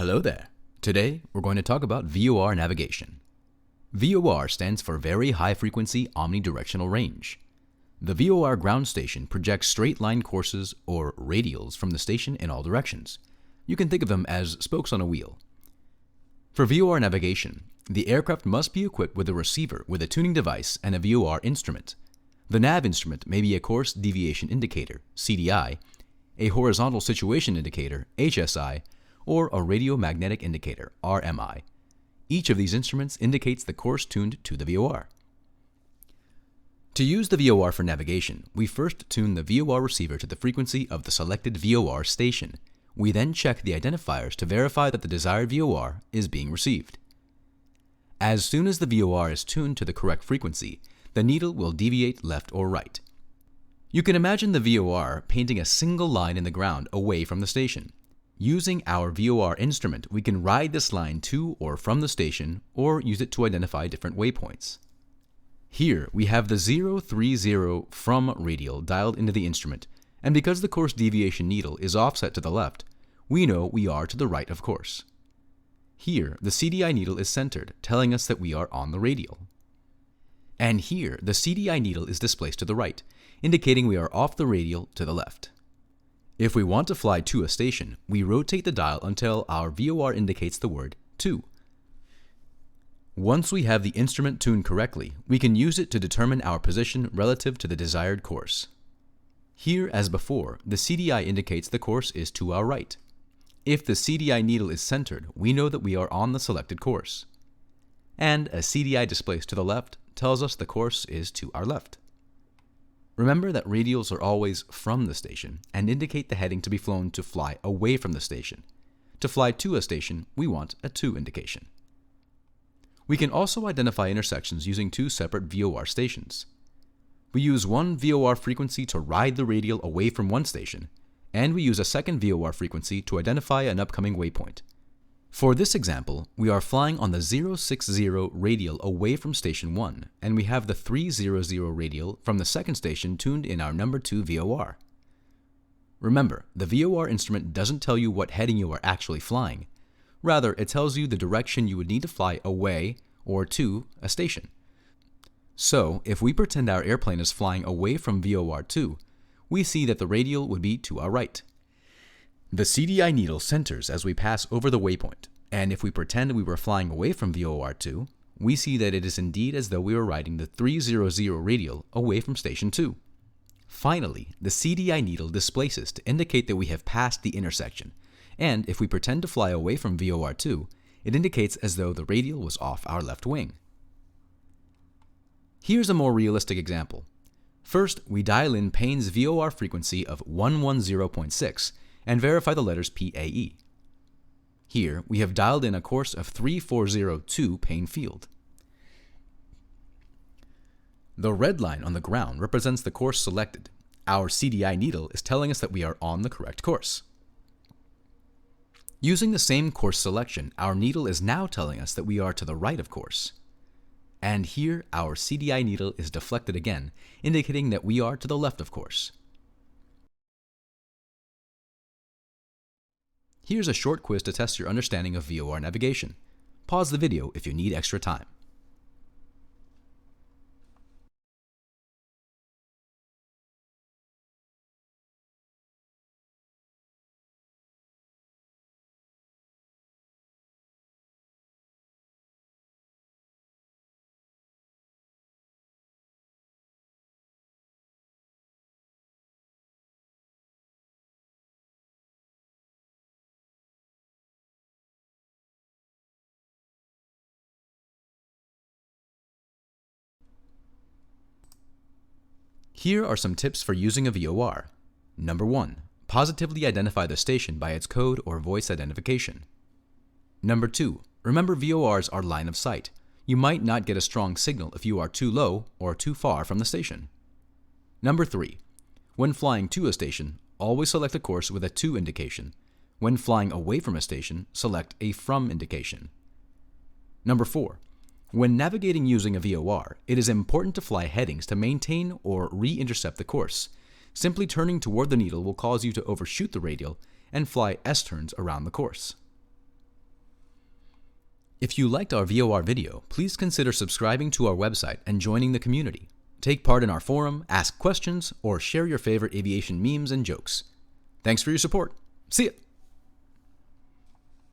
Hello there. Today, we're going to talk about VOR navigation. VOR stands for Very High Frequency Omnidirectional Range. The VOR ground station projects straight-line courses or radials from the station in all directions. You can think of them as spokes on a wheel. For VOR navigation, the aircraft must be equipped with a receiver with a tuning device and a VOR instrument. The nav instrument may be a course deviation indicator, CDI, a horizontal situation indicator, HSI, or a radiomagnetic indicator, RMI. Each of these instruments indicates the course tuned to the VOR. To use the VOR for navigation, we first tune the VOR receiver to the frequency of the selected VOR station. We then check the identifiers to verify that the desired VOR is being received. As soon as the VOR is tuned to the correct frequency, the needle will deviate left or right. You can imagine the VOR painting a single line in the ground away from the station. Using our VOR instrument, we can ride this line to or from the station, or use it to identify different waypoints. Here, we have the 030 from radial dialed into the instrument, and because the course deviation needle is offset to the left, we know we are to the right of course. Here, the CDI needle is centered, telling us that we are on the radial. And here, the CDI needle is displaced to the right, indicating we are off the radial to the left. If we want to fly to a station, we rotate the dial until our VOR indicates the word to. Once we have the instrument tuned correctly, we can use it to determine our position relative to the desired course. Here, as before, the CDI indicates the course is to our right. If the CDI needle is centered, we know that we are on the selected course. And a CDI displaced to the left tells us the course is to our left. Remember that radials are always from the station and indicate the heading to be flown to fly away from the station. To fly to a station, we want a to indication. We can also identify intersections using two separate VOR stations. We use one VOR frequency to ride the radial away from one station, and we use a second VOR frequency to identify an upcoming waypoint. For this example, we are flying on the 060 radial away from station 1, and we have the 300 radial from the second station tuned in our number 2 VOR. Remember, the VOR instrument doesn't tell you what heading you are actually flying. Rather, it tells you the direction you would need to fly away or to a station. So, if we pretend our airplane is flying away from VOR 2, we see that the radial would be to our right. The CDI needle centers as we pass over the waypoint, and if we pretend we were flying away from VOR 2, we see that it is indeed as though we were riding the 300 radial away from station 2. Finally, the CDI needle displaces to indicate that we have passed the intersection, and if we pretend to fly away from VOR 2, it indicates as though the radial was off our left wing. Here's a more realistic example. First, we dial in Payne's VOR frequency of 110.6 and verify the letters PAE. Here, we have dialed in a course of 3402 Payne Field. The red line on the ground represents the course selected. Our CDI needle is telling us that we are on the correct course. Using the same course selection, our needle is now telling us that we are to the right of course. And here, our CDI needle is deflected again, indicating that we are to the left of course. Here's a short quiz to test your understanding of VOR navigation. Pause the video if you need extra time. Here are some tips for using a VOR. Number 1. Positively identify the station by its code or voice identification. Number 2. Remember VORs are line of sight. You might not get a strong signal if you are too low or too far from the station. Number 3. When flying to a station, always select a course with a to indication. When flying away from a station, select a from indication. Number 4. When navigating using a VOR, it is important to fly headings to maintain or re-intercept the course. Simply turning toward the needle will cause you to overshoot the radial and fly S-turns around the course. If you liked our VOR video, please consider subscribing to our website and joining the community. Take part in our forum, ask questions, or share your favorite aviation memes and jokes. Thanks for your support. See ya!